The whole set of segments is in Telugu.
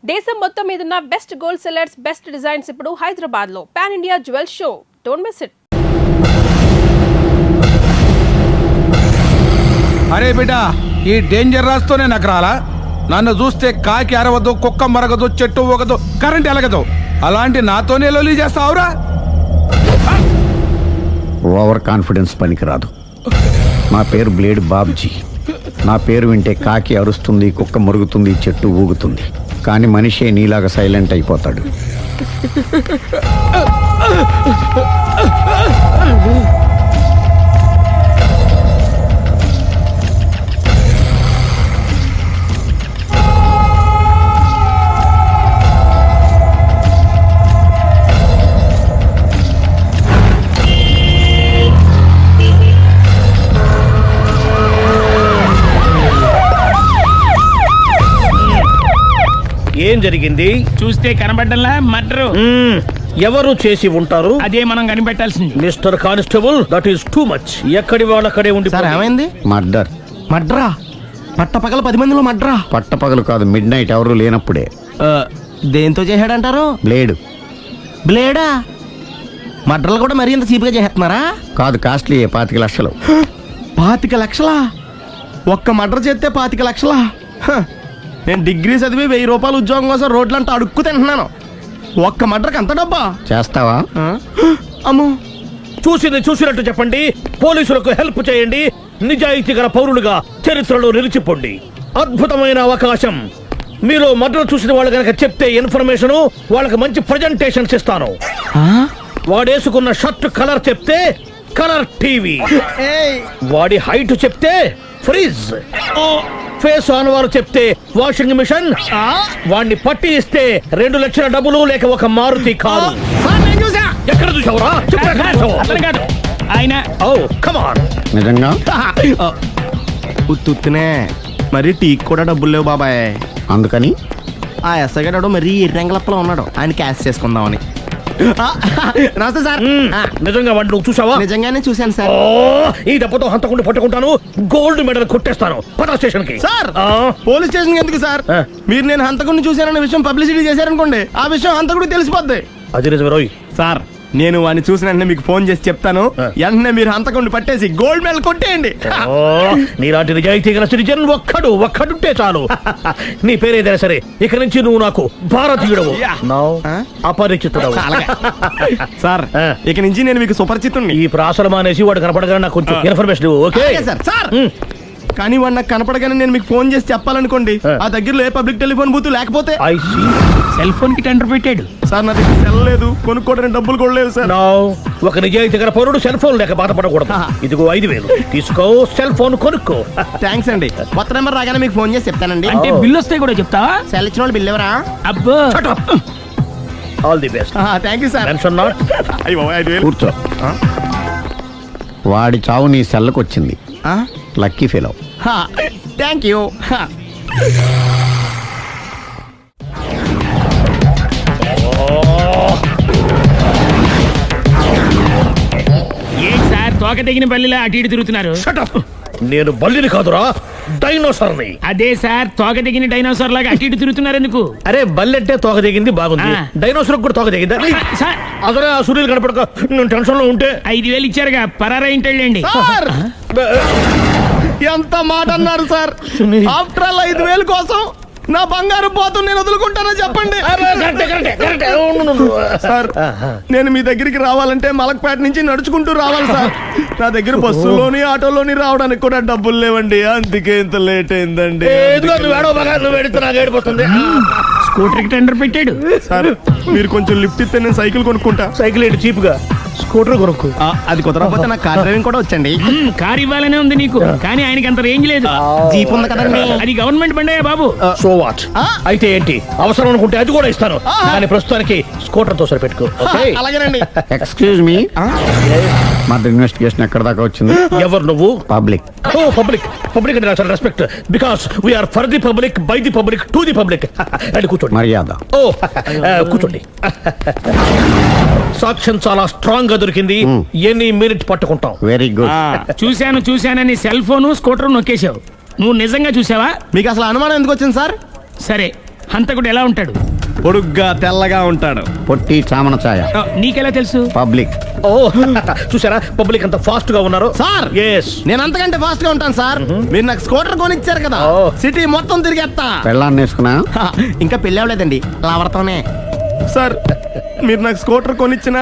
దేశం మొత్తం మీదున్న best gold sellers, best designs ఇప్పుడు హైదరాబాద్ లో pan India jewel show. Don't miss it. అరే బిడ్డ, ఈ డేంజర్ రాస్తూనే నాకు రాలా. నన్ను చూస్తే కాకి అరవదు, కుక్క మరగదు, చెట్టు ఊగదు, కరెంట్ ఎలగదు. అలాంటి నాతోనే లొలి చేస్తావురా? ఓవర్ కాన్ఫిడెన్స్ పనికిరాదు. నా పేరు బ్లేడ్ బాబ్జీ. నా పేరు వింటే కాకి అరుస్తుంది, కుక్క మురుగుతుంది, చెట్టు ఊగుతుంది. కానీ మనిషే నీలాగా సైలెంట్ అయిపోతాడు. ఏం జరిగింది? చూస్తే కనబడ్డంలా మర్డరు. ఎవరు చేసి ఉంటారు? అదే మనం కనిపెట్టాల్సింది. Mister constable, that is too much. ఎక్కడి వాళ్ళక్కడే ఉండి. సార్ ఏమైంది? మర్డర్. మడ్రా? పట్టపగల 10 మందిలో మడ్రా? పట్టపగలు కాదు, మిడ్ నైట్ ఎవరు లేనప్పుడే. దేంతో చేశాడంటారు? బ్లేడ్. బ్లేడా? మడ్రలు కూడా మరీ ఇంత చీప్గా చేస్తున్నారా? కాదు, కాస్ట్లీ 25 లక్షలు. 25 లక్షలా? ఒక్క మడ్ర చేస్తే 25 లక్షలా? నేను డిగ్రీ చదివి 1000 రూపాయలు ఉద్యోగం కోసం రోడ్లంతా అడుక్కు తింటున్నాను. ఒక్క మడ్రకు అంత డబ్బా? చేస్తావా? అమ్మో. చూసింది చూసినట్టు చెప్పండి. పోలీసులకు హెల్ప్ చేయండి. నిజాయితీ గల పౌరులుగా చరిత్రలో నిలిచిపోండి. అద్భుతమైన అవకాశం. మీరు మర్డర్ చూసిన వాళ్ళు కనుక చెప్తే ఇన్ఫర్మేషన్, వాళ్ళకి మంచి ప్రజెంటేషన్స్ ఇస్తాను. వాడేసుకున్న షర్ట్ కలర్ చెప్తే కలర్ టీవీ, వాడి హైట్ చెప్తే ఫ్రిజ్, ఫేస్ ఆన్ వారు చెప్తే వాషింగ్ మిషన్, వాడిని పట్టి ఇస్తే 2 లక్షల డబ్బులు లేక ఒక మారుతి కారు. ఎక్కడ చూసావురా? అతను కాదు ఆయన. Oh come on. నిజంగా? ఉత్తునే మరి టీకి కూడా డబ్బులు లేవు బాబాయ్. అందుకని ఆ ఎస్ఐ గారు మరీ ఎర్రంగలప్పలో ఉన్నాడు. ఆయన క్యాష్ చేసుకుందామని. నమస్తే సార్. నిజంగా వాడిని నువ్వు చూసావా? నిజంగానే చూశాను సార్. ఈ దెబ్బతో హంతకుండా పట్టుకుంటాను, గోల్డ్ మెడల్ కొట్టేస్తాను. పద స్టేషన్ కి. సార్, పోలీస్ స్టేషన్ ఎందుకు సార్? మీరు నేను హంతకుడిని చూశానన్న విషయం పబ్లిసిటీ చేశారనుకోండి, ఆ విషయం హంతకుడికి తెలిసిపోద్ది. అది నిజమే రోయ్. సార్, నేను వాడిని చూసిన వెంటనే మీకు ఫోన్ చేసి చెప్తాను. వెంటనే మీరు హంతకుడిని పట్టేసి గోల్డ్ మెడల్ కొట్టేయండి. నీలాంటి నిజాయితీ గల సిటిజన్ ఒక్కడుంటే చాలు. నీ పేరేదైనా సరే, ఇక నుంచి నువ్వు నాకు భారతీయుడవు, అపరిచితుడవు. సార్, ఇక నుంచి నేను మీకు సుపరిచితుణ్ణి. ఈ ప్రాసలు మానేసి వాడు కనపడగానే నాకు కొంచెం ఇన్ఫర్మేషన్ ఇవ్వు. Okay sir. సార్, కానీ వాడు నాకు కనపడగానే నేను మీకు ఫోన్ చేసి చెప్పాలనుకోండి, ఆ దగ్గరలో ఏ పబ్లిక్ టెలిఫోన్ బూత్ లేకపోతే. సెల్ ఫోన్ కి టెండర్ పెట్టాడు. సార్, నా దగ్గర సెల్ లేదు, కొనుక్కోవడానికి డబ్బులు కూడా లేవు సార్. ఒక నిజాయితీ గల పౌరుడు సెల్ ఫోన్ లేక బాధపడకూడదు. ఇదిగో 5000 తీసుకో, సెల్ ఫోన్ కొనుక్కో. థ్యాంక్స్ అండి. కొత్త నెంబర్ రాగానే మీకు ఫోన్ చేసి చెప్తానండి. అంటే బిల్లు వస్తే కూడా చెప్తావా? సెల్ ఇచ్చిన వాళ్ళు బిల్ ఎవరా? అబ్బో. All the best. Thank you sir. Tension not. కూర్చో. వాడి చావు నీ సెల్లకు వచ్చింది. Lucky fellow. Thank you. ఏంటి సార్ తోక తెగిన బల్లిలా అటు ఇటు తిరుగుతున్నారు? నేను బల్లిని కాదురా, డైనోసార్ని. అదే సార్, తోక తెగిన డైనోసార్ లాగా అటు ఇటు తిరుగుతున్నారు ఎందుకు? అరే, బల్లెట్టే తోక దిగింది బాగుంది, డైనోసార్ కూడా తోక దిగిందా? సార్, అసలే ఆ సూర్యులు కనపడక నేను టెన్షన్ లో ఉంటే 5000 ఇచ్చారుగా, పరారా ఇంటండి. ఎంత మాట అన్నారు సార్? ఆఫ్టర్ ఆల్ 5000 కోసం నా బంగారు పోతు నేను వదులుకుంటానో చెప్పండి సార్. నేను మీ దగ్గరికి రావాలంటే మలక్పేట నుంచి నడుచుకుంటూ రావాలి సార్. నా దగ్గర బస్సులోని ఆటోలోని రావడానికి కూడా డబ్బులు లేవండి. అందుకే ఇంత లేట్ అయిందండి. స్కూటర్ కి టెండర్ పెట్టాడు సార్. మీరు కొంచెం లిఫ్ట్ ఇస్తే నేను సైకిల్ కొనుక్కుంటా. సైకిల్ ఏంటి చీప్ గా, స్కూటర్ కొనుక్కు. అది కుదరకపోతే నాకు కార్ డ్రైవింగ్ కూడా వచ్చండి. కార్ ఇవ్వాలనే ఉంది నీకు, కానీ ఆయనకి అంత రేంజ్ లేదు. జీప్ ఉంది కదండి. అది గవర్నమెంట్ బండే బాబు. So what? అయితే ఏంటి, అవసరం అనుకుంటే అది కూడా ఇస్తాను, కానీ ప్రస్తుతానికి స్కూటర్ తో సరిపెట్టుకో. అలాగేనండి. ఎక్స్క్యూజ్ మీ, మర్డర్ ఇన్వెస్టిగేషన్ ఎక్కడ దాకా వచ్చింది? ఎవరు నువ్వు? పబ్లిక్. ఓ పబ్లిక్. పబ్లిక్ అంటే చాలా respect, because we are for the public, by the public, to the public. అది కూర్చోండి. మర్యాద. ఓ కూర్చోండి. సాక్ష్యం చాలా స్ట్రాంగ్ గా దొరికింది. ఎన్ని మినిట్ పట్టుకుంటాం. Very good. చూశానని సెల్ ఫోను స్కూటర్ నొక్కేశావు. నువ్వు నిజంగా చూసావా? మీకు అసలు అనుమానం ఎందుకు వచ్చింది సార్? సరే, హంతకుడు ఎలా ఉంటాడు? పొడుగ్గా తెల్లగా ఉంటాడు. పొట్టి చామన ఛాయ. నీకెలా తెలుసు? పబ్లిక్. ఓ చూసారా పబ్లిక్ అంత ఫాస్ట్ గా ఉన్నారు. సార్ ఎస్ నేను అంతకంటే ఫాస్ట్ గా ఉంటాను సార్. మీరు నాకు స్కూటర్ కొనిచ్చారు కదా, ఓ. సిటీ మొత్తం తిరిగేస్తా. పెళ్ళాన్ని వేసుకున్నా. ఇంకా పెళ్ళి అవ్వలేదండి, లావడతానే. సార్ మీరు నాకు స్కూటర్ కొనిచ్చిన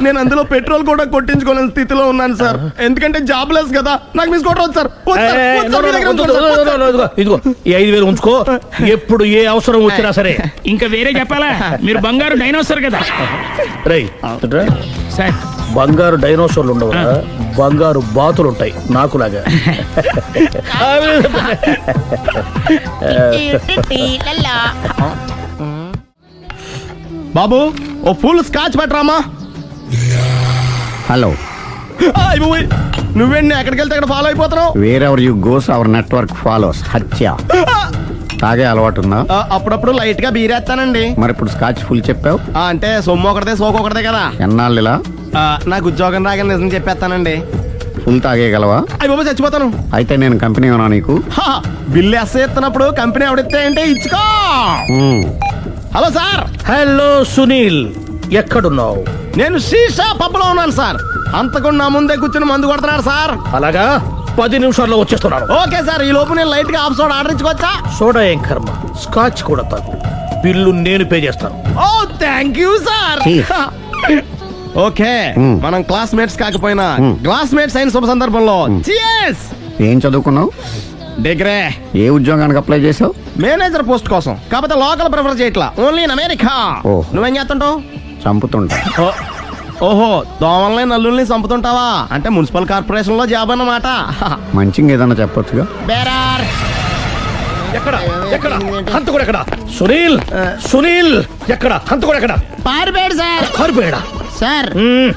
నేను అందులో పెట్రోల్ కూడా కొట్టించుకోలేని స్థితిలో ఉన్నాను సార్. ఎందుకంటే జాబ్ లెస్ కదా. నాకు మీ స్కూటర్ వద్దు సార్. వద్దు సార్. వద్దు సార్. మీ దగ్గర ఉంచుకోండి సార్. వద్దు సార్. ఇదిగో ఈ 5,000 ఉంచుకో. ఎప్పుడు ఏ అవసరం వచ్చినా సరే. ఇంకా వేరే చెప్పాలా? మీరు బంగారు డైనోసర్ కదా రై సార్. బంగారు డైనోసార్లు ఉండవు, బంగారు బాతులు ఉంటాయి నాకులాగా. బాబు ఓ ఫుల్ స్కాచ్ పెట్టరామా. హలో. నువ్వేండి ఎక్కడికి వెళ్తే అక్కడ ఫాలో అయిపోతున్నావు. Wherever you goes our network follows. హత్య. తాగే అలవాటు ఉందా? అప్పుడప్పుడు లైట్ గా బీరేస్తానండి. మరి ఇప్పుడు స్కాచ్ ఫుల్ చెప్పావు. అంటే సొమ్ము ఒకటిదే సోకు ఒకటిదే కదా. ఎన్నాళ్ళు ఇలా? నాకు ఉద్యోగం రాగానే నిజం చెప్పేస్తానండి. ఫుల్ తాగేయగలవా? అయ్యి బాబు చచ్చిపోతాను. అయితే నేను కంపెనీ ఉన్నా నీకు. బిల్లు ఎస్ ఎత్తినప్పుడు కంపెనీ ఎవడితే అంటే ఇచ్చుకో. Hello sir. హలో సునీల్, ఎక్కడున్నావు? నేను శీషా పబ్లో ఉన్నాను సార్. అంతకుండా నా ముందే కూర్చుని మందు కొడుతున్నాడు సార్. అలాగా 10 నిమిషాల్లో వచ్చేస్తున్నాను. Okay sir. ఈ లోపు నేను లైట్ గా ఆఫ్ సోడా ఆర్డర్ ఇచ్చుకోవచ్చా? సోడా ఏం కర్మ, స్కాచ్ కూడా తాగు. బిల్లు నేను పే చేస్తాను. ఓ థ్యాంక్ యూ సార్. ఓకే మనం క్లాస్మేట్స్ కాకపోయినా క్లాస్మేట్స్ అయిన శుభ సందర్భంలో cheers. ఏం చదువుకున్నావు? డిగ్రీ. ఏ ఉద్యోగానికి అప్లై చేసావు? మేనేజర్ పోస్ట్ కోసం. కాకపోతే లోకల్ ప్రిఫర్ చేయట్లా, ఓన్లీ ఇన్ అమెరికా. ఓ. నువ్వేం చేస్తుంటావు? చంపుతుంటా. ఓహో దోమల్ని నల్లుల్ని చంపుతుంటావా? అంటే మున్సిపల్ కార్పొరేషన్ లో జాబ్ అన్నమాట. మంచిగా ఏదన్నా చెప్పొచ్చుగా. బేరార్. ఎక్కడ ఎక్కడ హంతకుడు ఎక్కడ? సునీల్, సునీల్ ఎక్కడ హంతకుడు ఎక్కడ? పారిపోయాడు సార్. కారిపోయాడా? సార్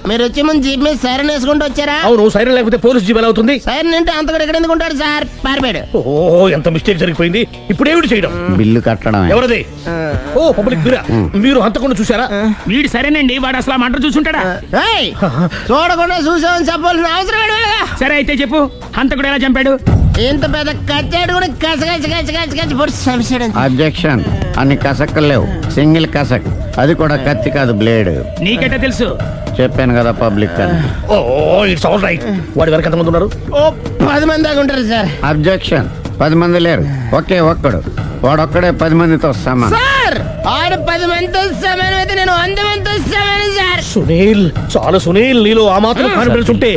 మీరు వచ్చే ముందు జీప్ మీద సైరన్ వేసుకుంటూ వచ్చారా? అవును, సైరన్ లేకపోతే పోలీస్ జీవన్ అవుతుంది. సైరన్ అంటే అంతకుడు ఎక్కడ ఎందుకు ఉంటాడు సార్? పారిపోయాడు. ఓ ఎంత మిస్టేక్ జరిగిపోయింది. ఇప్పుడు ఏమిటి చేయడం? బిల్లు కట్టడమే. ఎవరది? ఓ పబ్లిక్ మీరా? మీరు హంతకుండా చూసారా? వీడు సరేనండి, వాడు అసలు ఆ మంట చూసుంటాడా? ఏయ్, చూడకుండా చూసామని చెప్పాల్సిన అవసరం లేదు. సరే అయితే చెప్పు, హంతకుడు ఎలా చంపాడు? ఇంత పెద్ద కచ్చాడు కూడా కచ్చ పొడి సమస్య. అబ్జెక్షన్. అన్ని కసక్కలు లేవు, సింగిల్ కసక్. అది కూడా కత్తి కాదు, బ్లేడ్. నీకెట్టా తెలుసు? చెప్పాను కదా పబ్లిక్ అని. Oh it's all right. వాడి వరకు ఎంతమంది ఉన్నారు? ఓ 10 మంది దాకా ఉంటారు సార్. అబ్జెక్షన్. 10 మంది లేరు, ఒకే ఒక్కడు. వాడొక్కడే 10 మందితో సమానం. సార్ ఆడు 10 మందితో సమానం అయితే నేను 100 మందితో సమానం సార్. సునీల్, చాలా సునీల్, నీలో ఆ మాత్రం కాన్ఫిడెన్స్ ఉంటే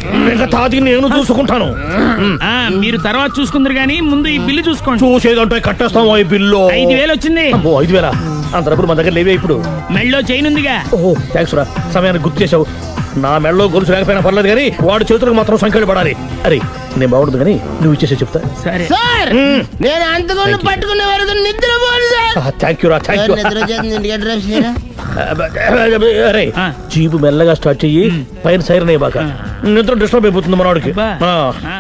తాది నేను చూసుకుంటాను. మీరు తర్వాత చూసుకుందరు గానీ ముందు ఈ బిల్లు చూసుకోండి. చూసేదంటే కట్టేస్తాం ఈ బిల్లు. 5,000 వచ్చింది. 5,000 అంత డబ్బులు మన దగ్గర లేవే ఇప్పుడు. మెళ్ళో చైన్ ఉందిగా. ఓహో థ్యాంక్స్ రా, సమయానికి గుర్తు చేసావు. నా మెడలో గొలుసు లేకపోయినా పర్లేదు కానీ వాడు చేతులకు మాత్రం సంఖ్యలు పడాలి. అరే నేను బాగుంటుంది కానీ నువ్వు ఇచ్చేసే చెప్తా. సరే సార్ నేను అంతకుండా పట్టుకునే వరకు నిద్రపోను సార్. థ్యాంక్ యూ రా, థ్యాంక్ యూ. నిద్ర చేస్తుంది ఇంటికి అడ్రస్ చేయరా? అరే ఆ. జీపు మెల్లగా స్టార్ట్ చెయ్యి, పైన సైరన్ అయ్యాక నిద్ర డిస్టర్బ్ అయిపోతుంది మనవాడికి. బా. ఆ.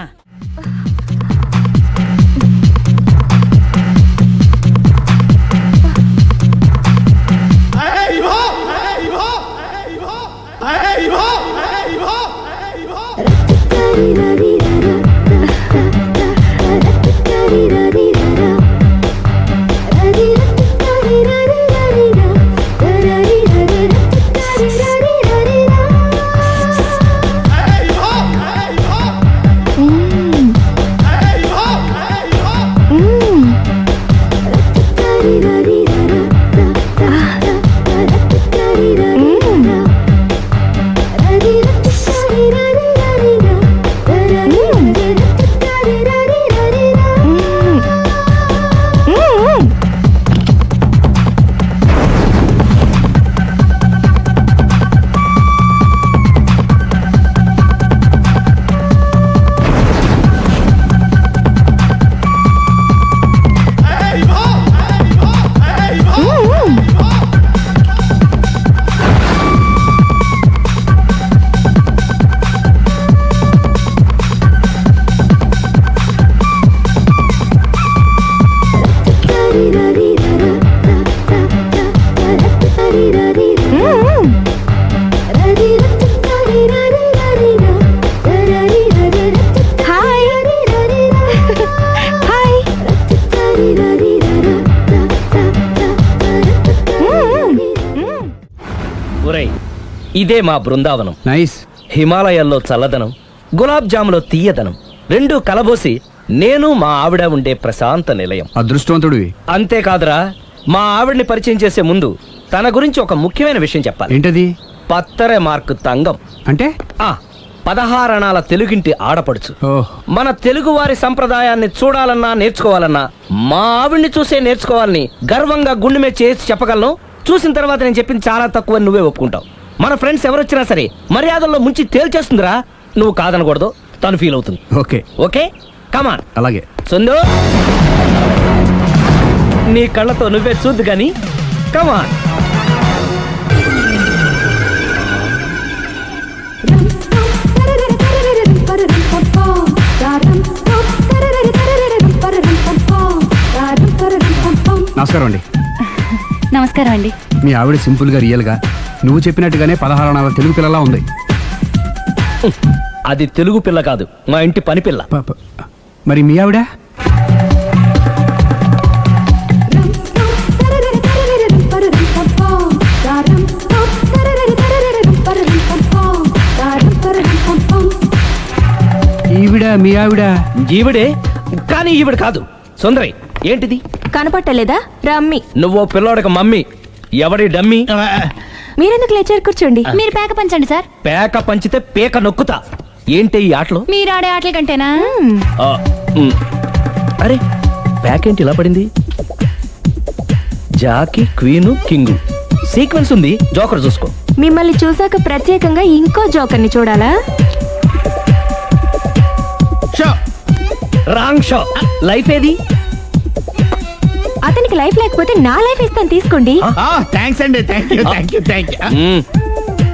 ఒరేయ్, ఇదే మా బృందావనం. నైస్. హిమాలయాల్లో చల్లదనం, గులాబ్ జాములో తీయదనం రెండూ కలబోసి నేను మా ఆవిడ ఉండే ప్రశాంత నిలయం. అదృష్టవంతుడివి. అంతేకాదురా, మా ఆవిడ్ని పరిచయం చేసే ముందు తన గురించి ఒక ముఖ్యమైన విషయం చెప్పాలి. ఏంటది? పత్తరె మార్కు తంగం అంటే 16 అణాల తెలుగింటి ఆడపడుచు. ఓహ్. మన తెలుగువారి సంప్రదాయాన్ని చూడాలన్నా నేర్చుకోవాలన్నా మా ఆవిడ్ని చూసే నేర్చుకోవాలని గర్వంగా గుండె మీద చేసి చెప్పగలను. చూసిన తర్వాత నేను చెప్పింది చాలా తక్కువ నువ్వే ఒప్పుకుంటావు. మన ఫ్రెండ్స్ ఎవరొచ్చినా సరే మర్యాదల్లో ముంచి తేల్చేస్తుందిరా. నువ్వు కాదనకూడదు, తను ఫీల్ అవుతుంది. Okay okay come on. అలాగే. సుందు, నీ కళ్ళతో నువ్వే చూద్దు గాని కమాన్. నమస్కారం అండి. నమస్కారం అండి. మీ ఆవిడ సింపుల్ గా రియల్ గా నువ్వు చెప్పినట్టుగానే 16 అణాల తెలుగు పిల్లలా ఉంది. అది తెలుగు పిల్ల కాదు, మా ఇంటి పని పిల్ల. మరి మీ ఆవిడ? ఈవిడ మీ ఆవిడ? ఈవిడే, కానీ ఈవిడ కాదు. సుందరి, ఏంటిది కనపట్టలేదా? రమ్మి. నువ్వు పిల్లోడికి మమ్మీ, ఎవడి డమ్మీ? మీరెందుకు లేచారు? కూర్చోండి. మీరు పేక పంచండి సార్. పేక పంచితే పేక నొక్కుతా. ఏంటి ఈ ఆటలు? మీరు ఆడే ఆటల కంటేనా? ఆ, అరే పేకేంటి ఇలా పడింది? జాకి, క్వీను, కింగు సీక్వెన్స్ ఉంది. జోకర్ చూసుకో. మిమ్మల్ని చూసాక ప్రత్యేకంగా ఇంకో జోకర్ని చూడాలా? Wrong show. లైఫ్ ఏది? అతనికి లైఫ్ లేకపోతే నా లైఫ్ ఇస్తాను, తీసుకోండి. థ్యాంక్స్ అండి. Thank you.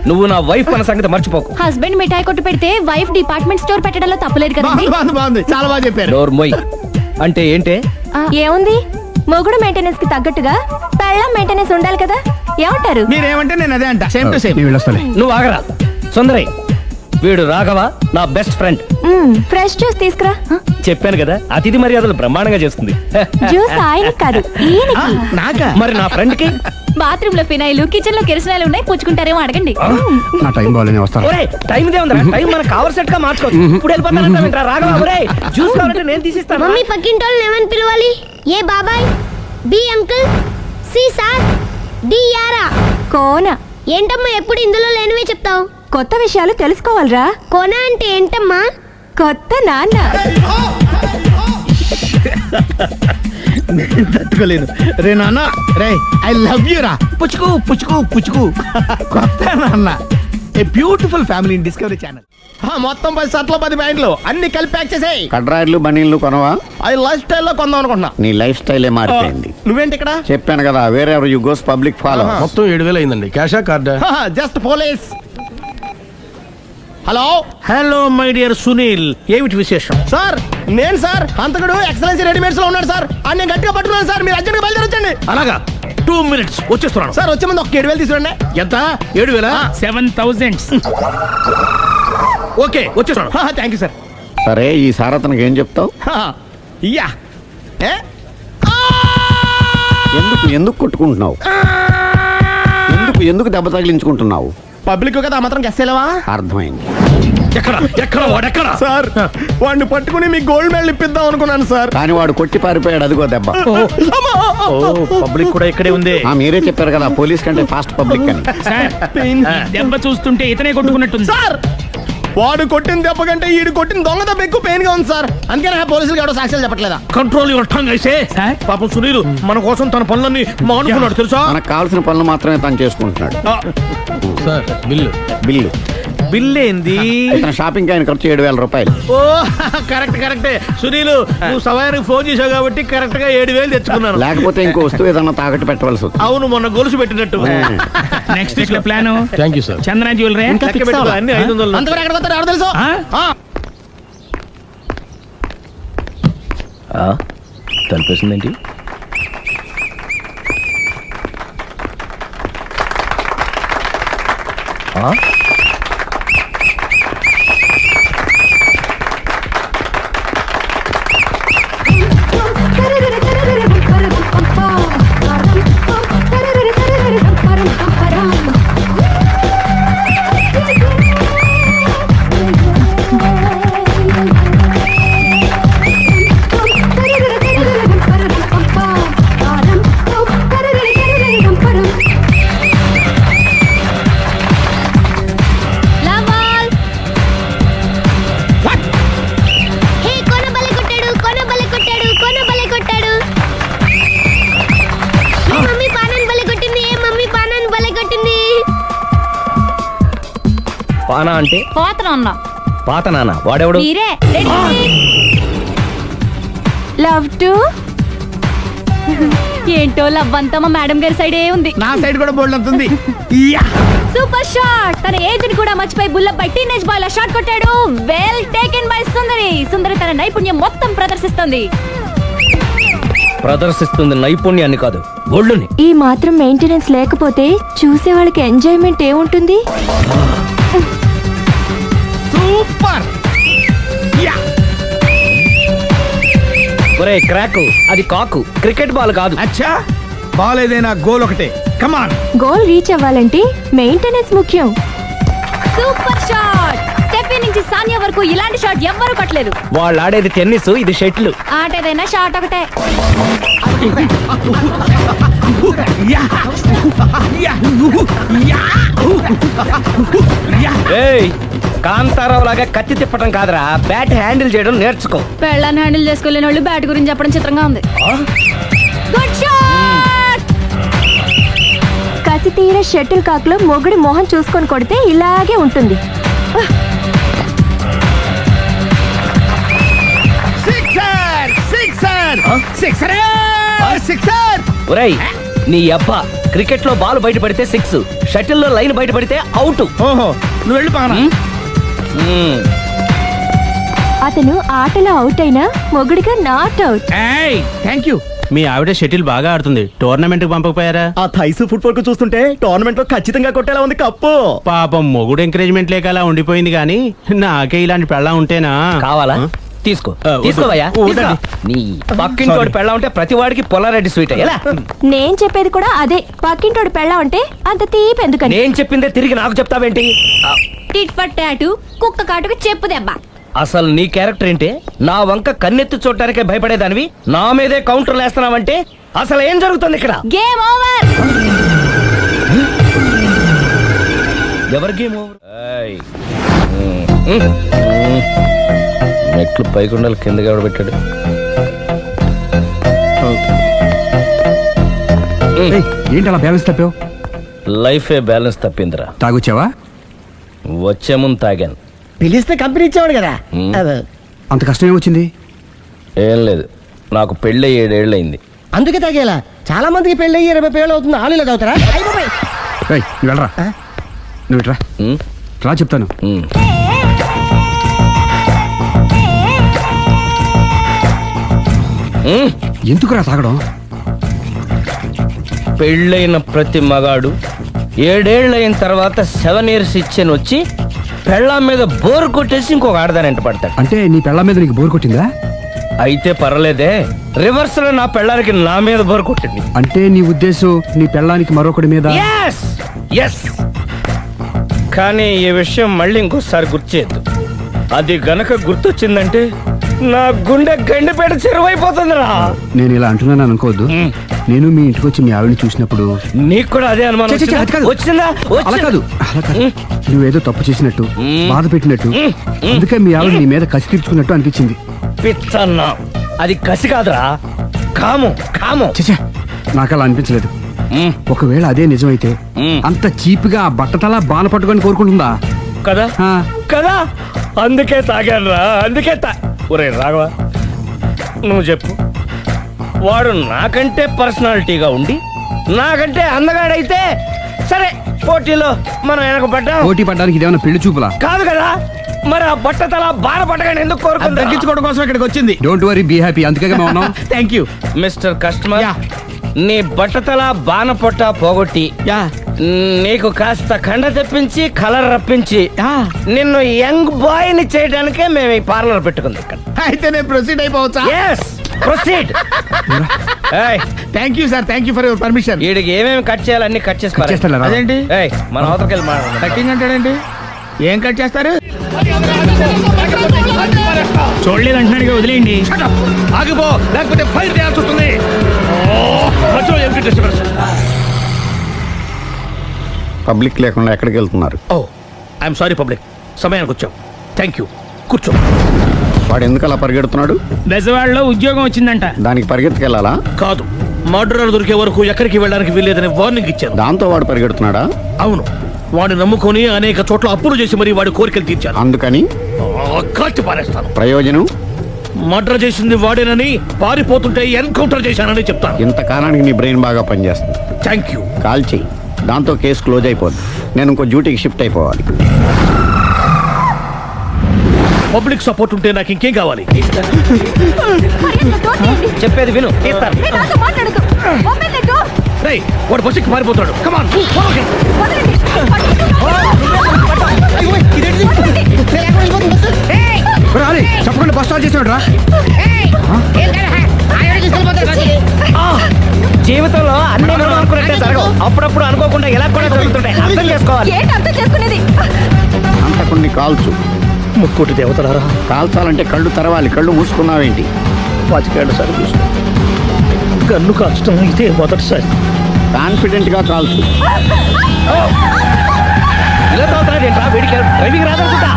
నువ్వు నా వైఫ్ అన్న సంగతి మర్చిపోకు. హస్బెండ్ మిఠాయి కొట్టు పెడితే వైఫ్ డిపార్ట్మెంట్ స్టోర్ పెట్టడంలో తప్పలేదు కదండి. బాగుంది, చాలా బాగా చెప్పారు. డోర్ మొయ్. అంటే ఏంటే? ఏముంది, మొగుడు మెయింటెనెన్స్ కి తగ్గట్టుగా పెళ్ళం మెయింటెనెన్స్ ఉండాలి కదా. ఏమంటారు? మీరేమంటే నేను అదే అంట. Same to same. నేను వెళ్ళొస్తాలే. నువ్వు ఆగరా. సుందరై, వీడు రాఘవ, నా బెస్ట్ ఫ్రెండ్. ఫ్రెష్ జ్యూస్ తీసుకురా. చెప్పాను కదా, అతిథి మర్యాదలు బ్రహ్మాండంగా చేస్తుంది. జ్యూస్ ఆయనకి కాదు, ఈయనకి. నాకా? మరి నా ఫ్రెండ్ కి? బాత్రూమ్ లో ఫినాయిల్, కిచెన్ లో కిరసనాయిలు ఉన్నాయి, పుచ్చుకుంటారేమో అడగండి. నా టైం బాగాలేనే వస్తాను. ఒరే, టైం ఇదే ఉందిరా. టైం మనకు కవర్ సెట్ గా మార్చుకోవచ్చు. ఇప్పుడు వెళ్ళిపోతానంటా రాఘవ. ఒరే, జ్యూస్ కావాలంటే నేను తీసిస్తాను. మమ్మీ పక్కింటోళ్ళని ఏమని పిలవాలి? ఏ బాబాయ్, B uncle, C sir, D యారా. కోన. ఏంటమ్మా ఎప్పుడు ఇందులో లేనివే చెప్తావు? కొత్త విషయాలు తెలుసుకోవాలిరా. కోన అంటే ఏంటమ్మా? కొత్త నాన్న. తట్టుకోలేదు రే నాన్న. రే ఐ లవ్ యూ రా. పుచ్చుకు పుచ్చుకు పుచ్చుకు. కొత్త నాన్న. A beautiful family in discovery channel. మొత్తం 10 షర్ట్లు 10 ప్యాంట్లు అన్ని కలిపి ప్యాక్ చేసేయ్. కడ్రాయిలు బనీళ్లు కొనవా? అది లైఫ్ స్టైల్లో కొందాం అనుకుంటున్నా. నీ లైఫ్ స్టైలే మారిపోయింది. నువ్వేంటి ఇక్కడ? చెప్పాను కదా, వేరే ఎవరు యు గోస్ పబ్లిక్ ఫాలో. మొత్తం 7,000 అయిందండి. క్యాషా కార్డా? Just police. Hello hello my dear Sunil, ఏమిటి విశేషం? సార్, నేను సార్ హంతకుడు ఎక్సలెన్సీ రెడీమేడ్స్ లో ఉన్నాడు సార్. అని నేను గట్టిగా పట్టుకున్నాను సార్. మీరు అర్జెంట్గా బయలుదేరొచ్చండి. అలాగా, 2 minutes వచ్చేస్తున్నాను. సార్ వచ్చే ముందు ఒక 7,000 తీసుకురండి. ఎంత? 7,000? 7,000. ఓకే, వచ్చేస్తున్నాను. Thank you sir. సరే, ఈ సార్ అతనికి ఏం చెప్తావు? ఇయ్యా. ఎందుకు కొట్టుకుంటున్నావు? ఎందుకు దెబ్బ తగిలించుకుంటున్నావు? పబ్లిక్ కదా మాత్రం గెస్సేలేవా? అర్థమైంది. ఎక్కడ వాడెక్కడా? సార్, వాడిని పట్టుకుని మీ గోల్డ్ మెడల్ ఇప్పిద్దాం అనుకున్నాను సార్. కానీ వాడు కొట్టి పారిపోయాడు. అదిగో దెబ్బ. పబ్లిక్ కూడా ఇక్కడే ఉంది. మీరే చెప్పారు కదా, పోలీస్ కంటే ఫాస్ట్ పబ్లిక్ అని. సార్, దెబ్బ చూస్తుంటే ఇతనే కొట్టుకున్నట్టుంది. సార్, వాడు కొట్టిన దెబ్బ కంటే ఈడు కొట్టిన దొంగ దెబ్బ ఎక్కువ పెయిన్ గా ఉంది సార్. అందుకని పోలీసులు ఎవడో సాక్ష్యాలు చెప్పట్లేదా? కంట్రోల్ యువర్ టంగ్ అయితే. సార్? పాపం సునీల్ మన కోసం తన పనులన్నీ మానుకున్నాడు తెలుసా? మనకు కావాల్సిన పనులు మాత్రమే తను చేసుకుంటున్నాడు. Sir, bill. బిల్ ఏంది? ఇతను షాపింగ్ ఆయన ఖర్చు 7,000 రూపాయలు. ఓ కరెక్టే. సునీల్, నువ్వు సమయానికి ఫోన్ చేసావు కాబట్టి కరెక్ట్ గా 7,000 తెచ్చుకున్నాను. లేకపోతే ఇంకో వస్తువు ఏదన్నా తాకట్టు పెట్టవలసి వస్తుంది. అవును, మొన్న గొలుసు పెట్టినట్టు. నెక్స్ట్ వీక్ లో plan thank you sir. Chandra jewellery. లెక్క పెట్టుకో, అన్ని 500. అంతవరకు ఎక్కడ పోతారు ఎవరు తెలుసు? తలిపేసిందేంటి? బానా అంటే పోతన అన్నా పాత నాన్న వాడెవడు? మీరే లవ్ టు ఏంటో లవ్ అంతా మా మేడం గారి సైడే ఉంది. నా సైడ్ కూడా బోల్డ్ అంతుంది. Super shot. తన ఏజ్ ని కూడా మర్చిపోయి బుల్లపై టీనేజ్ బాయ్ లా షాట్ కొట్టాడు. Well taken by Sundari. Sundari తన నైపుణ్యం మొత్తం ప్రదర్శిస్తుంది. ప్రదర్శిస్తుంది నైపుణ్యాన్ని కాదు, ఒళ్ళుని. ఈ మాత్రం మెయింటెనెన్స్ లేకపోతే చూసే వాళ్ళకి ఎంజాయ్మెంట్ ఏముంటుంది? సూపర్. ఒరే క్రాకు, అది కాకు, క్రికెట్ బాల్ కాదు. అచ్చా బాల్ ఏదైనా గోల్ ఒకటే. కమాన్. గోల్ రీచ్ అవ్వాలంటే మెయింటెనెన్స్ ముఖ్యం. Super shot. స్టెఫీ నుంచి సానియా వరకు ఇలాంటి షాట్ ఎవ్వరూ కొట్టలేదు. వాళ్ళు ఆడేది టెన్నిస్, ఇది షటిల్. ఆట ఏదైనా షాట్ ఒకటే. ఏయ్, కాంతారావు లాగా కత్తి తిప్పటం కాదురా, బ్యాట్ హ్యాండిల్ చేయడం నేర్చుకో. పెళ్ళాన్ని హ్యాండిల్ చేసుకోలేని వాళ్ళు బ్యాట్ గురించి చెప్పడం చిత్రంగా ఉంది. Good shot. కసి తీర షటిల్ కాక్ లో మొగుడి మొహం చూసుకొని కొడితే ఇలాగే ఉంటుంది. ఒరేయ్, నీ అబ్బా, క్రికెట్ లో బాల్ బయట పడితే 6, షటిల్ లో లైన్ బయట పడితే అవుట్. ఓహో, నువ్వు వెళ్ళి పానా. అతను ఆటలో అవుట్ అయినా మొగుడిగా నాట్ అవుట్. Thank you. మీ ఆవిడ షటిల్ బాగా ఆడుతుంది, టోర్నమెంట్ కి పంపకపోయారా? ఆ థైస్ ఫుట్బాల్ కు చూస్తుంటే టోర్నమెంట్ లో ఖచ్చితంగా కొట్టేలా ఉంది కప్పు. పాపం మొగుడు ఎంకరేజ్మెంట్ లేక అలా ఉండిపోయింది కానీ నాకే ఇలాంటి పెళ్ళా ఉంటేనా. కావాలా? తీసుకో, వద్దు. తీసుకోవయ్యా. వద్దండి. నీ పక్కింటోడి పెళ్ళ ఉంటే ప్రతి వాడికి పొలారెడ్డి స్వీట్ ఎలా? నేను చెప్పేది కూడా అదే. పక్కింటోడు పెళ్ళా ఉంటే అంత తీపి ఎందుకని? నేను చెప్పిందే తిరిగి నాకు చెప్తావేంటి? టిట్ ఫర్ టాటు, కుక్క కాటుకు చెప్పు దెబ్బ. అసలు నీ క్యారెక్టర్ ఏంటి? నా వంక కన్నెత్తి చూడటానికే భయపడేదానివి నా మీదే కౌంటర్లు వేస్తున్నావంటే అసలు ఏం జరుగుతుంది ఇక్కడ? Game over. ఎవరి గేమ్ ఓవర్? మెట్లు పైకుండలు కిందకి ఎవడు పెట్టాడు? ఏంటి అలా బ్యాలెన్స్ తప్పావు? లైఫే బ్యాలెన్స్ తప్పిందిరా. తాగొచ్చావా? వచ్చే ముందు తాగాను. పిలిస్తే కంపెనీ ఇచ్చేవాడు కదా. అంత కష్టం ఏమొచ్చింది? ఏం లేదు, నాకు పెళ్ళి 7 ఏళ్ళు అయింది. అందుకే తాగేలా. చాలా మందికి పెళ్ళి 20 ఏళ్ళు అవుతుంది. ఆలు ఇలా తాగుతారా? ఏయ్, నువ్వు వెళ్ళరా. నువ్వు ఇట్రా రా, చెప్తాను. ఎందుకురా తాగడం? పెళ్ళైన ప్రతి మగాడు 7 ఏళ్ళు అయిన తర్వాత 7 years ఇచ్చాను వచ్చి పెళ్ళాం మీద బోర్ కొట్టేసి ఇంకొక ఆడదానంట పడతాడు. అంటే నీ పెళ్ళ మీద నీకు బోర్ కొట్టిందా? అయితే పర్లేదే, రివర్స్ లో నా పెళ్ళానికి నా మీద బోర్ కొట్టింది. అంటే నీ ఉద్దేశం నీ పెళ్ళానికి మరొకటి మీద? Yes. కానీ ఈ విషయం మళ్ళీ ఇంకోసారి గుర్తు చేయద్దు. అది గనక గుర్తొచ్చిందంటే నా గుండె గండిపేట చెరువైపోతుందిరా. నేను ఇలా అంటున్నాను అనుకోవద్దు. నేను మీ ఇంటికి వచ్చి మీ ఆవిడని చూసినప్పుడు నీకు కూడా అదే అనుమానం ఛీ, ఛీ, అది కాదు. వచ్చిందా? అలా కాదు, అలా కాదు. నువ్వేదో తప్పు చేసినట్టు, బాధ పెట్టినట్టు, అందుకే మీ ఆవిడ నీ మీద కసి తీర్చుకున్నట్టు అనిపించింది. పిచ్చన్నా, అది కసి కాదురా, కాము. చచ్చా, నాకు అలా అనిపించలేదు. ఒకవేళ అదే నిజమైతే అంత చీప్ గా బట్టతలా బాన పట్టుకొని కోరుకుంటుందా? కదా ఆ. కదా, అందుకే తాగాను రా, అందుకే ఒరే రాఘవ, నువ్వు చెప్పు, వాడు నాకంటే పర్సనాలిటీగా ఉండి నాకంటే అందగాడైతే సరే, పోటీలో మనం వెనక పడ్డాం. పోటీ పడ్డానికి ఇదేమన్నా పెళ్లి చూపులా? కాదు కదా, మరి ఆ బట్టతల బాన పట్టగానే ఎందుకు కోరుకుంటా? తగ్గించుకోవడం కోసం ఇక్కడికి వచ్చింది. Don't worry, be happy. అందుకే మేము ఉన్నాం. Thank you. మిస్టర్ కస్టమర్, నీ బట్టతల బాన పొట్ట పోగొట్టి నీకు కాస్త కండ తెప్పించి కలర్ రప్పించి నిన్ను యంగ్ బాయ్ ని చేయడానికే మేము ఈ పార్లర్ పెట్టుకుంది ఇక్కడ. అయితే నేను ప్రొసీడ్ అయిపోవచ్చా? Yes, proceed. Thank you sir, thank you for your permission. వీడికి ఏమేమి కట్ చేయాలి అన్ని కట్ చేసి పారేయ్. చేస్తానురా. అదేంటి మన అవతలకి వెళ్ళి మాట్లాడదాం. కటింగ్ అంటాడండి? ఏం కట్ చేస్తారు? చూడలేదు అంటున్నాడు, వదిలేయండి. ఆగిపో, లేకపోతే ఫైర్ చేయాల్సి వస్తుంది. పబ్లిక్ లేకుండా ఎక్కడికి వెళ్తున్నారు? ఐఎమ్ సారీ పబ్లిక్, సమయానికి వచ్చాం. థ్యాంక్ యూ, కూర్చో. వాడు ఎందుకు అలా పరిగెడుతున్నాడు? బెజవాడలో ఉద్యోగం వచ్చిందంట. దానికి పరిగెత్తుకెళ్ళాలా? కాదు, మర్డరర్ దొరికే వరకు ఎక్కడికి వెళ్ళడానికి వీల్లేదని వార్నింగ్ ఇచ్చాను. దాంతో వాడు పరిగెడుతున్నాడా? అవును, వాడిని నమ్ముకొని అనేక చోట్ల అప్పులు చేసి మరి వాడి కోరికలు తీర్చాను. అందుకని కాల్చి పారేస్తాను. ప్రయోజనం? మర్డర్ చేసింది వాడేనని, పారిపోతుంటే ఎన్కౌంటర్ చేశానని చెప్తాను. ఇంతకాలానికి నీ బ్రెయిన్ బాగా పనిచేస్తుంది. Thank you. కాల్ చెయ్యి, దాంతో కేసు క్లోజ్ అయిపోద్ది. నేను ఇంకో డ్యూటీకి షిఫ్ట్ అయిపోవాలి. పబ్లిక్ సపోర్ట్ ఉంటే నాకు ఇంకేం కావాలి? చెప్పేది విను, తీస్తాను. రేయ్, వాడు బస్సుకి పారిపోతాడు. కమాన్. చెప్పకుండా బస్ స్టార్ట్ చేసాడు రా. జీవితంలో అన్ని మనం అనుకున్నట్టే జరగవు. అప్పుడప్పుడు అనుకోకుండా ఎలా కూడా జరుగుతుంటాయి. అర్థం చేసుకోవాలి. అంతకుని కాల్చు. ముక్కోటి దేవతలారా, కాల్చాలంటే కళ్ళు తెరవాలి. కళ్ళు మూసుకున్నావేంటి? పాతికేళ్ల సారి చూసిన గన్ను కాల్చడం ఇదే మొదటిసారి. కాన్ఫిడెంట్ గా కాల్చు. ఇలా తోతాడు ఏంట్రా? వీడికి డ్రైవింగ్ రాదనుకుంటా.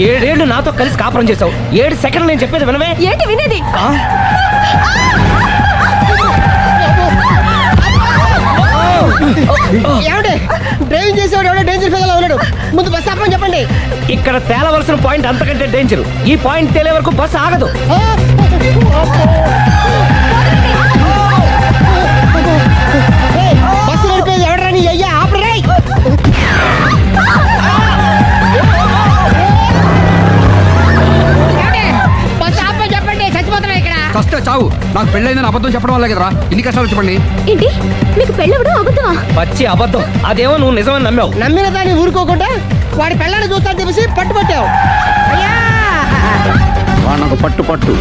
ఏడేళ్లు నాతో కలిసి కాపురం చేసావు. 7 సెకండ్లు నేను చెప్పేది వినవే. ఏంటి వినేది? డ్రైవింగ్ చేసేవాడు ఎవడో డేంజర్ ఫిగర్ ఉన్నాడు. ముందు బస్ ఆపమని చెప్పండి. ఇక్కడ తేలవలసిన పాయింట్ అంతకంటే డేంజర్. ఈ పాయింట్ తేలే వరకు బస్సు ఆగదు. బస్సు నడిపేది ఎవడరాని అయ్యా ఆపరే. బస్ ఆపమని చెప్పండి. చచ్చిపోతున్నా ఇక్కడ. వస్తే చావు. నాకు పెళ్ళైందని అబద్ధం చెప్పడం వల్ల కదరా ఇన్ని కష్టాలు చెప్పండి. ఏంటి మీకు పెళ్ళవడం అబద్ధమా? పచ్చి అబద్ధం. అదేమో నువ్వు నిజమని నమ్మావు. నమ్మిన దాన్ని ఊరుకోకుండా వాడి పెళ్ళాన్ని చూస్తాను తెలిసి పట్టుబట్టావు. అయ్యా వాడినొక పట్టు పట్టు.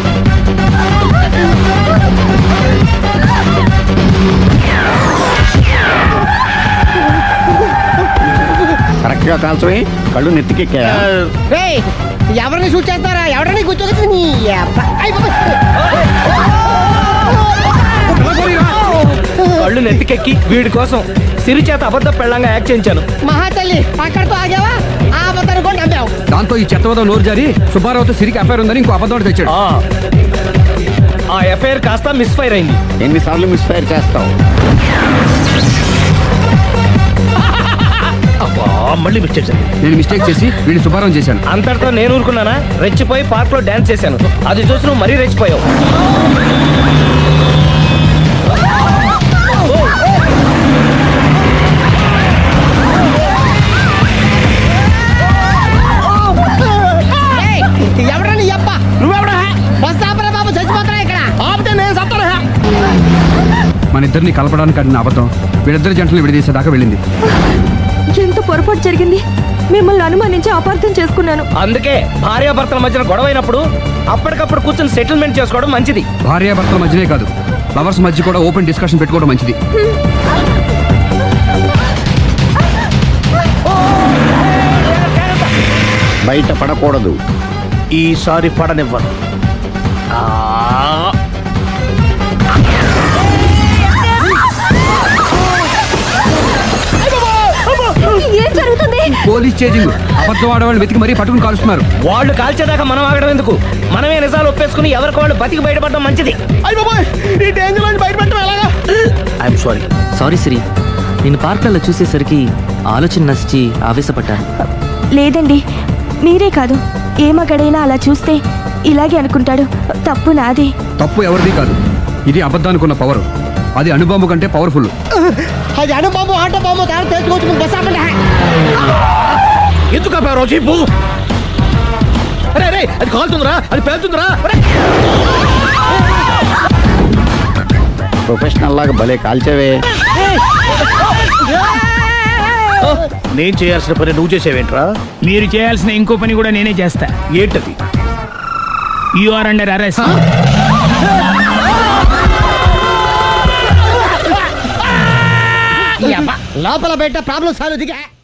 కరెక్ట్ గా కాల్చవే. కళ్ళు నెత్తికెక్కా. రేయ్, ఎవరిని షూట్ చేస్తారా? ఎవరిని కూర్చోవచ్చు. కళ్ళు నెత్తికెక్కి వీడి కోసం సిరి చేత అబద్ధ పెళ్ళంగా యాక్ట్ చేయించాను. మహాతల్లి అక్కడితో ఆగావా? ఆ అబద్ధాన్ని కూడా నమ్మావు. దాంతో ఈ చెత్తవదో నోరు జారి సుబ్బారావుతో సిరికి అఫైర్ ఉందని ఇంకో అబద్ధం తెచ్చాడు. ఆ ఎఫ్ఐఆర్ కాస్త మిస్ఫైర్ అయింది. ఎన్నిసార్లు మిస్ఫైర్ చేస్తావు? మళ్ళీ మిస్టేక్ జరిగింది. నేను మిస్టేక్ చేసి వీడిని సుబ్బారావు చేశాను. అంతటితో నేను ఊరుకున్నానా? రెచ్చిపోయి పార్క్ లో డాన్స్ చేశాను. అది చూసి నువ్వు మరీ రెచ్చిపోయావు. ఎవడని అబ్బా? నువ్వెవడా? బస్ ఆపరా బాబు, చచ్చిపోతున్నా ఇక్కడ. ఆపితే నేను సత్తాను. మన ఇద్దరిని కలపడానికి అడిగిన అబద్ధం వీళ్ళిద్దరి జంటలు విడదీసేదాకా వెళ్ళింది. ఎంత పొరపాటు జరిగింది. మిమ్మల్ని అనుమానించి అపార్థం చేసుకున్నాను. అందుకే భార్యాభర్తల మధ్యన గొడవ అయినప్పుడు అప్పటికప్పుడు కూర్చొని సెటిల్మెంట్ చేసుకోవడం మంచిది. భార్యాభర్తల మధ్యనే కాదు, లవర్స్ మధ్య కూడా ఓపెన్ డిస్కషన్ పెట్టుకోవడం మంచిది. బయట పడకూడదు. ఈసారి పడనివ్వను. ఏం జరుగుతుంది? Police chasing. అబద్ధం ఆడవాళ్ళు వెతికి మరీ పట్టుకుని కాలుస్తున్నారు. వాళ్ళు కాల్చేదాకా మనం ఆగడం ఎందుకు? మనమే నిజాలు ఒప్పేసుకుని ఎవరికి వాళ్ళు బతికి బయటపడడం మంచిది. అయ్య బాబోయ్, ఈ డేంజర్ నుంచి బయటపడటం ఎలాగా? I'm sorry. సారీ సిరి, నేను పార్కులలో చూసేసరికి ఆలోచన నచ్చి ఆవేశపడ్డాను. లేదండి, మీరే కాదు, ఏ మగాడైనా అలా చూస్తే ఇలాగే అనుకుంటాడు. తప్పు నాదే. తప్పు ఎవరిది కాదు. ఇది అబద్ధానికి పవర్. అది అణుబాంబు కంటే పవర్ఫుల్. అది అణుబాంబు ఆటో బాంబు తయారు తెచ్చుకోవచ్చు. బస్ ఆపండి. ఎందుకు ఆపారో చెప్పు. అరే అరే, అది కాలుతుందిరా, అది పేలుతుందిరా. ప్రొఫెషనల్ లాగా భలే కాల్చేవే. నేను చేయాల్సిన పని నువ్వు చేసేవేంట్రా? మీరు చేయాల్సిన ఇంకో పని కూడా నేనే చేస్తా. ఏంటది? You are under arrest. లోపల బయట ప్రాబ్లం సాల్వ్ దిగా.